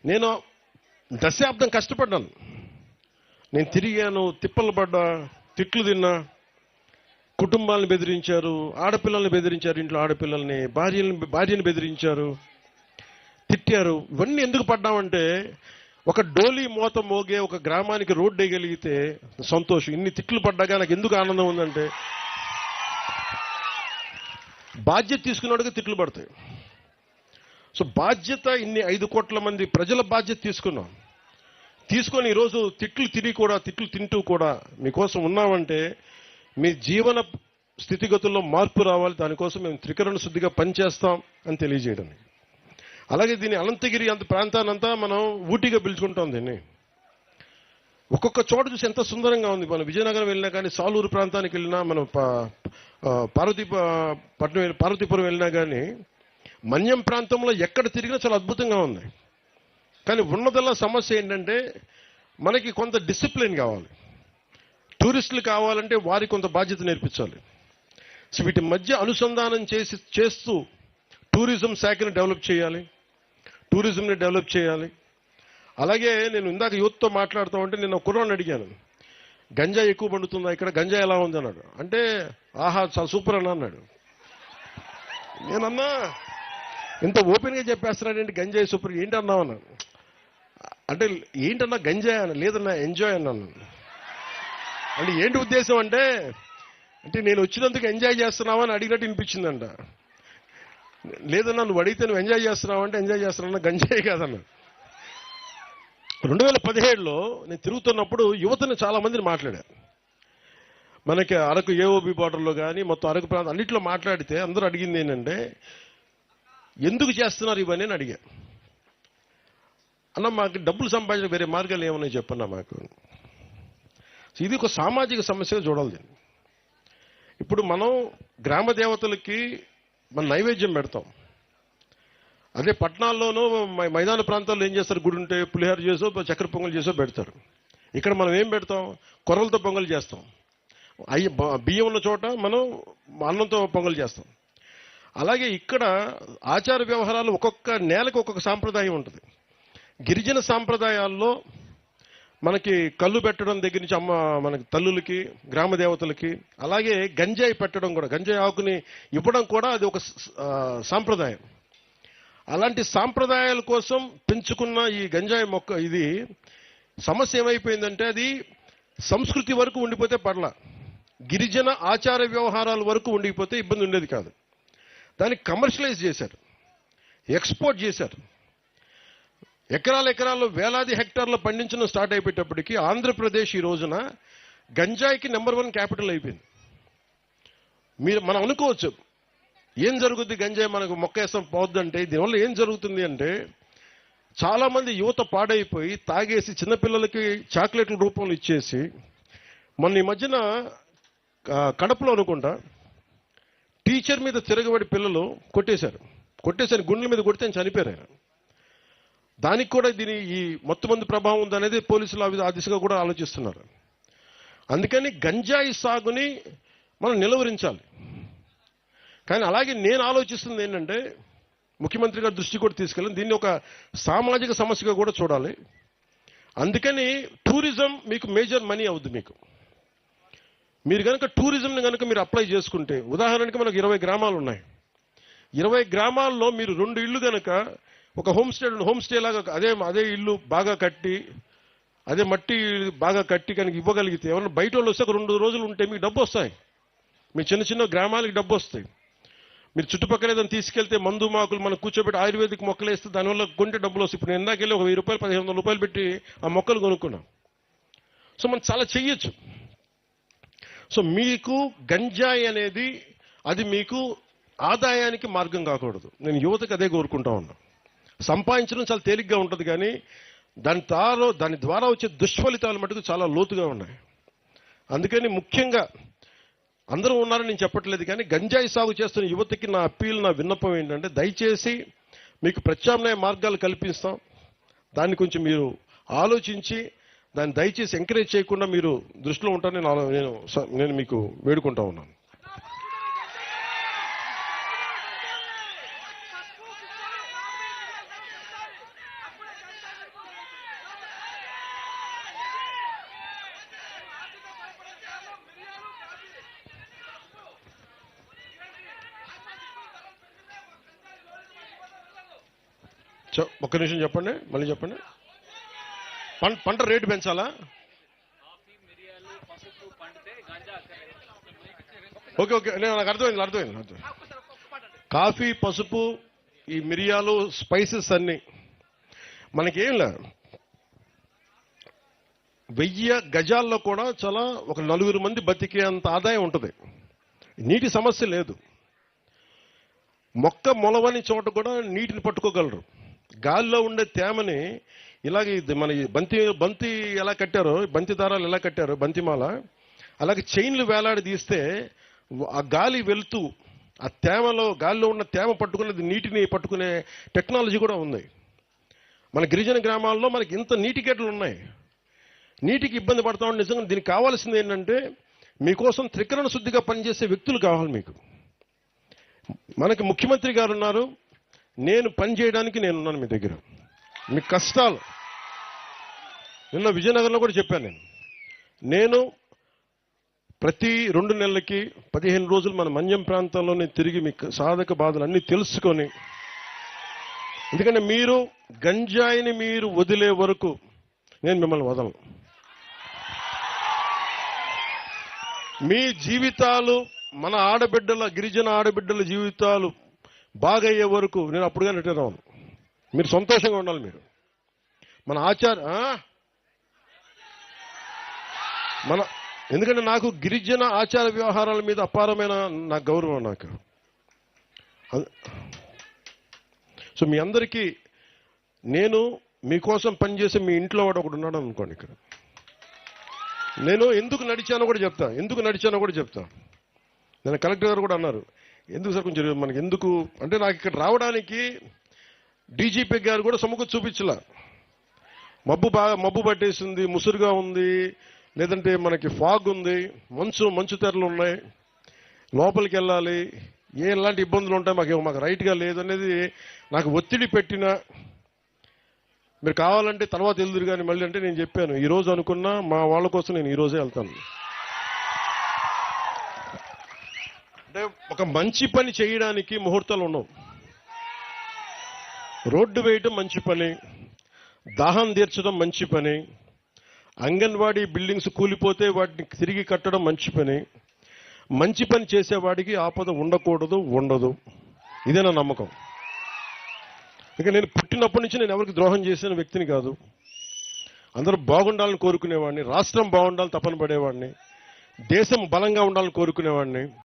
నేను దశాబ్దం కష్టపడ్డాను. నేను తిరిగాను, తిప్పలు పడ్డా, తిట్లు తిన్నా, కుటుంబాలను బెదిరించారు, ఆడపిల్లల్ని బెదిరించారు, ఇంట్లో ఆడపిల్లల్ని, భార్యని బెదిరించారు, తిట్టారు. ఇవన్నీ ఎందుకు పడ్డామంటే ఒక డోలీ మోత మోగే ఒక గ్రామానికి రోడ్డు వేయగలిగితే సంతోషం. ఇన్ని తిట్లు పడ్డాగా నాకు ఎందుకు ఆనందం ఉందంటే బాధ్యత తీసుకున్నవాడికి తిట్లు పడతాయి. సో బాధ్యత ఇన్ని 5 కోట్ల మంది ప్రజల బాధ్యత తీసుకొని ఈరోజు తిట్లు తింటూ కూడా మీకోసం ఉన్నామంటే మీ జీవన స్థితిగతుల్లో మార్పు రావాలి. దానికోసం మేము త్రికరణ శుద్ధిగా పనిచేస్తాం అని తెలియజేయడం. అలాగే దీని అనంతగిరి అంత ప్రాంతానంతా మనం ఊటీగా పిలుచుకుంటాం. దీన్ని ఒక్కొక్క చోట చూసి ఎంత సుందరంగా ఉంది. మనం విజయనగరం వెళ్ళినా కానీ, సాలూరు ప్రాంతానికి వెళ్ళినా, మనం పార్వతీపురం వెళ్ళినా కానీ, మన్యం ప్రాంతంలో ఎక్కడ తిరిగినా చాలా అద్భుతంగా ఉంది. కానీ ఉన్నదల్లా సమస్య ఏంటంటే మనకి కొంత డిసిప్లిన్ కావాలి. టూరిస్టులు కావాలంటే వారికి కొంత బాధ్యత నేర్పించాలి. సో వీటి మధ్య అనుసంధానం చేస్తూ టూరిజం శాఖని డెవలప్ చేయాలి. అలాగే నేను ఇందాక యూత్తో మాట్లాడుతూ ఉంటే నేను కుర్రాన్ని అడిగాను, గంజాయి ఎక్కువ పండుతుందా ఇక్కడ, గంజాయి ఎలా ఉంది అన్నాడు. అంటే ఆహా చాలా సూపర్ అన్నాడు. నేనన్నా ఇంత ఓపెన్గా చెప్పేస్తున్నాడేంటి, గంజాయి సూపర్ ఏంటన్నావు అన్నాను. అంటే ఏంటన్నా గంజాయి అన్న, లేదన్నా ఎంజాయ్ అన్నాను. అంటే ఏంటి ఉద్దేశం అంటే నేను వచ్చినందుకు ఎంజాయ్ చేస్తున్నావా అని అడిగినట్టు వినిపించిందంట. లేదన్నా నువ్వు అడిగితే నువ్వు ఎంజాయ్ చేస్తున్నావు అంటే ఎంజాయ్ చేస్తున్నా, గంజాయి కాదన్నా. 2017లో నేను తిరుగుతున్నప్పుడు యువతని చాలా మందిని మాట్లాడాను. మనకి అరకు ఏఓబి బార్డర్లో కానీ మొత్తం అరకు ప్రాంతం అన్నింటిలో మాట్లాడితే అందరూ అడిగింది ఏంటంటే ఎందుకు చేస్తున్నారు ఇవన్నీ అని అడిగా. అన్న మాకు డబ్బులు సంపాదించిన వేరే మార్గాలు ఏమన్నాయి చెప్పన్నా మాకు. ఇది ఒక సామాజిక సమస్యగా చూడాలి. ఇప్పుడు మనం గ్రామ దేవతలకి మన నైవేద్యం పెడతాం. అదే పట్టణాల్లోనూ మైదాన ప్రాంతాల్లో ఏం చేస్తారు, గుడి ఉంటే పులిహోర చేసో చక్కెర పొంగల్ చేసో పెడతారు. ఇక్కడ మనం ఏం పెడతాం, కొర్రలతో పొంగల్ చేస్తాం. బియ్యం ఉన్న చోట మనం అన్నంతో పొంగల్ చేస్తాం. అలాగే ఇక్కడ ఆచార వ్యవహారాలు ఒక్కొక్క నేలకు ఒక్కొక్క సాంప్రదాయం ఉంటుంది. గిరిజన సాంప్రదాయాల్లో మనకి కళ్ళు పెట్టడం దగ్గర నుంచి మనకి తల్లులకి, గ్రామ దేవతలకి, అలాగే గంజాయి పెట్టడం కూడా, గంజాయి ఆకుని ఇవ్వడం కూడా అది ఒక సాంప్రదాయం. అలాంటి సాంప్రదాయాల కోసం పెంచుకున్న ఈ గంజాయి మొక్క, ఇది సమస్య ఏమైపోయిందంటే అది సంస్కృతి వరకు ఉండిపోతే పర్లా, గిరిజన ఆచార వ్యవహారాల వరకు ఉండిపోతే ఇబ్బంది ఉండేది కాదు. దాన్ని కమర్షియలైజ్ చేశారు, ఎక్స్పోర్ట్ చేశారు. ఎకరాల్లో వేలాది హెక్టార్లు పండించడం స్టార్ట్ అయిపోయేటప్పటికీ ఆంధ్రప్రదేశ్ ఈ రోజున గంజాయికి నెంబర్ 1 క్యాపిటల్ అయిపోయింది. మనం అనుకోవచ్చు ఏం జరుగుద్ది, గంజాయి మనకు మొక్కేస్తాం పోద్దంటే. దీనివల్ల ఏం జరుగుతుంది అంటే చాలా మంది యువత పాడైపోయి తాగేసి చిన్నపిల్లలకి చాక్లెట్ల రూపంలో ఇచ్చేసి, మొన్న ఈ మధ్యన కడపలో అనుకుంటా టీచర్ మీద తిరగబడి పిల్లలు కొట్టేశారు, గుండెల మీద కొడితే చనిపోయారు ఆయన. దానికి కూడా ఈ మొత్తమంది ప్రభావం ఉందనేది పోలీసులు ఆ దిశగా కూడా ఆలోచిస్తున్నారు. అందుకని గంజాయి సాగుని మనం నిలువరించాలి. కానీ అలాగే నేను ఆలోచిస్తుంది ఏంటంటే ముఖ్యమంత్రి గారి దృష్టి కూడా తీసుకెళ్ళాలి, దీన్ని ఒక సామాజిక సమస్యగా కూడా చూడాలి. అందుకని టూరిజం మీకు మేజర్ మనీ అవుద్ది. మీరు కనుక టూరిజంని కనుక మీరు అప్లై చేసుకుంటే, ఉదాహరణకి మనకు 20 గ్రామాలు ఉన్నాయి. 20 గ్రామాల్లో మీరు 2 ఇళ్ళు కనుక ఒక హోమ్ స్టే లాగా అదే ఇల్లు బాగా కట్టి, అదే మట్టి బాగా కట్టి కనుక ఇవ్వగలిగితే, ఎవరైనా బయట వాళ్ళు వస్తే ఒక 2 రోజులు ఉంటే మీకు డబ్బు వస్తాయి. మీ చిన్న గ్రామాలకి డబ్బు వస్తాయి. మీరు చుట్టుపక్కల ఏదైనా తీసుకెళ్తే మందు మాకులు మనం కూర్చోబెట్టి ఆయుర్వేదిక్ మొక్కలు వేస్తే దానివల్ల కొంటే డబ్బులు వస్తాయి. ఇప్పుడు నేను ఎందాకెళ్ళి ఒక 1000 రూపాయలు 1500 రూపాయలు పెట్టి ఆ మొక్కలు కొనుక్కున్నాం. సో మనం చాలా చెయ్యొచ్చు. సో మీకు గంజాయి అనేది అది మీకు ఆదాయానికి మార్గం కాకూడదు. నేను యువతకు అదే కోరుకుంటా ఉన్నా. సంపాదించడం చాలా తేలిగ్గా ఉంటుంది, కానీ దాని ద్వారా వచ్చే దుష్ఫలితాలు మటుకు చాలా లోతుగా ఉన్నాయి. అందుకని ముఖ్యంగా అందరూ ఉన్నారని నేను చెప్పట్లేదు, కానీ గంజాయి సాగు చేస్తున్న యువతకి నా అప్పీల్, నా విన్నపం ఏంటంటే దయచేసి మీకు ప్రత్యామ్నాయ మార్గాలు కల్పిస్తాం. దాన్ని కొంచెం మీరు ఆలోచించి దాన్ని దయచేసి ఎంకరేజ్ చేయకుండా మీరు దృష్టిలో ఉంటారని నేను మీకు వేడుకుంటా ఉన్నాను. ఒక్క నిమిషం చెప్పండి, మళ్ళీ చెప్పండి. పంట రేటు పెంచాలా? ఓకే ఓకే, నాకు అర్థమైంది. కాఫీ, పసుపు, ఈ మిరియాలు, స్పైసెస్ అన్ని మనకేం లేదు. 1000 గజాల్లో కూడా చాలా ఒక 4 మంది బతికే అంత ఆదాయం ఉంటుంది. నీటి సమస్య లేదు. మొక్క మొలవని చోట కూడా నీటిని పట్టుకోగలరు. గాలిలో ఉండే తేమని ఇలాగే మన బంతి ఎలా కట్టారో, బంతి దారాలు ఎలా కట్టారో, బంతిమాల అలాగే చైన్లు వేలాడి తీస్తే ఆ గాలి వెళ్తూ ఆ తేమలో, గాలిలో ఉన్న తేమ పట్టుకునేది నీటిని పట్టుకునే టెక్నాలజీ కూడా ఉంది. మన గిరిజన గ్రామాల్లో మనకి ఇంత నీటి గేట్లు ఉన్నాయి. నీటికి ఇబ్బంది పడతామని నిజంగా దీనికి కావాల్సింది ఏంటంటే మీకోసం త్రికరణ శుద్ధిగా పనిచేసే వ్యక్తులు కావాలి మీకు. మనకి ముఖ్యమంత్రి గారు ఉన్నారు, నేను పని చేయడానికి నేనున్నాను మీ దగ్గర. మీ కష్టాలు నిన్న విజయనగరంలో కూడా చెప్పాను. నేను ప్రతి 2 నెలలకి 15 రోజులు మన మన్యం ప్రాంతంలోనే తిరిగి మీకు సాధక బాధలు అన్నీ తెలుసుకొని, ఎందుకంటే మీరు గంజాయిని మీరు వదిలే వరకు నేను మిమ్మల్ని వదలను. మీ జీవితాలు, మన ఆడబిడ్డల, గిరిజన ఆడబిడ్డల జీవితాలు బాగయ్యే వరకు నేను అప్పుడుగా రిటైర్ అవ్వను. మీరు సంతోషంగా ఉండాలి. మీరు మన ఎందుకంటే నాకు గిరిజన ఆచార వ్యవహారాల మీద అపారమైన నాకు గౌరవం. నాకు సో మీ అందరికీ నేను మీకోసం పనిచేసే మీ ఇంట్లో వాడు ఒకడు ఉన్నాడు అనుకోండి. ఇక్కడ నేను ఎందుకు నడిచానో కూడా చెప్తా. నేను కలెక్టర్ గారు కూడా అన్నారు, ఎందుకు సార్ కొంచెం మనకి ఎందుకు అంటే, నాకు ఇక్కడ రావడానికి డీజీపీ గారు కూడా సముఖం చూపించలా. మబ్బు పట్టేసింది, ముసురుగా ఉంది, లేదంటే మనకి ఫాగ్ ఉంది, మంచు తెరలు ఉన్నాయి, లోపలికి వెళ్ళాలి, ఎలాంటి ఇబ్బందులు ఉంటాయి, మాకు రైట్గా లేదనేది నాకు ఒత్తిడి పెట్టిన. మీరు కావాలంటే తర్వాత వెళ్దురు కానీ మళ్ళీ అంటే నేను చెప్పాను, ఈరోజు అనుకున్నా మా వాళ్ళ కోసం నేను ఈరోజే వెళ్తాను. అంటే ఒక మంచి పని చేయడానికి ముహూర్తాలు ఉండవు. రోడ్డు వేయటం మంచి పని, దాహం తీర్చడం మంచి పని, అంగన్వాడీ బిల్డింగ్స్ కూలిపోతే వాటిని తిరిగి కట్టడం మంచి పని. మంచి పని చేసేవాడికి ఆపద ఉండదు. ఇదే నా నమ్మకం. ఇక నేను పుట్టినప్పటి నుంచి నేను ఎవరికి ద్రోహం చేసిన వ్యక్తిని కాదు. అందరూ బాగుండాలని కోరుకునేవాడిని, రాష్ట్రం బాగుండాలని తపన పడేవాడిని, దేశం బలంగా ఉండాలని కోరుకునేవాడిని.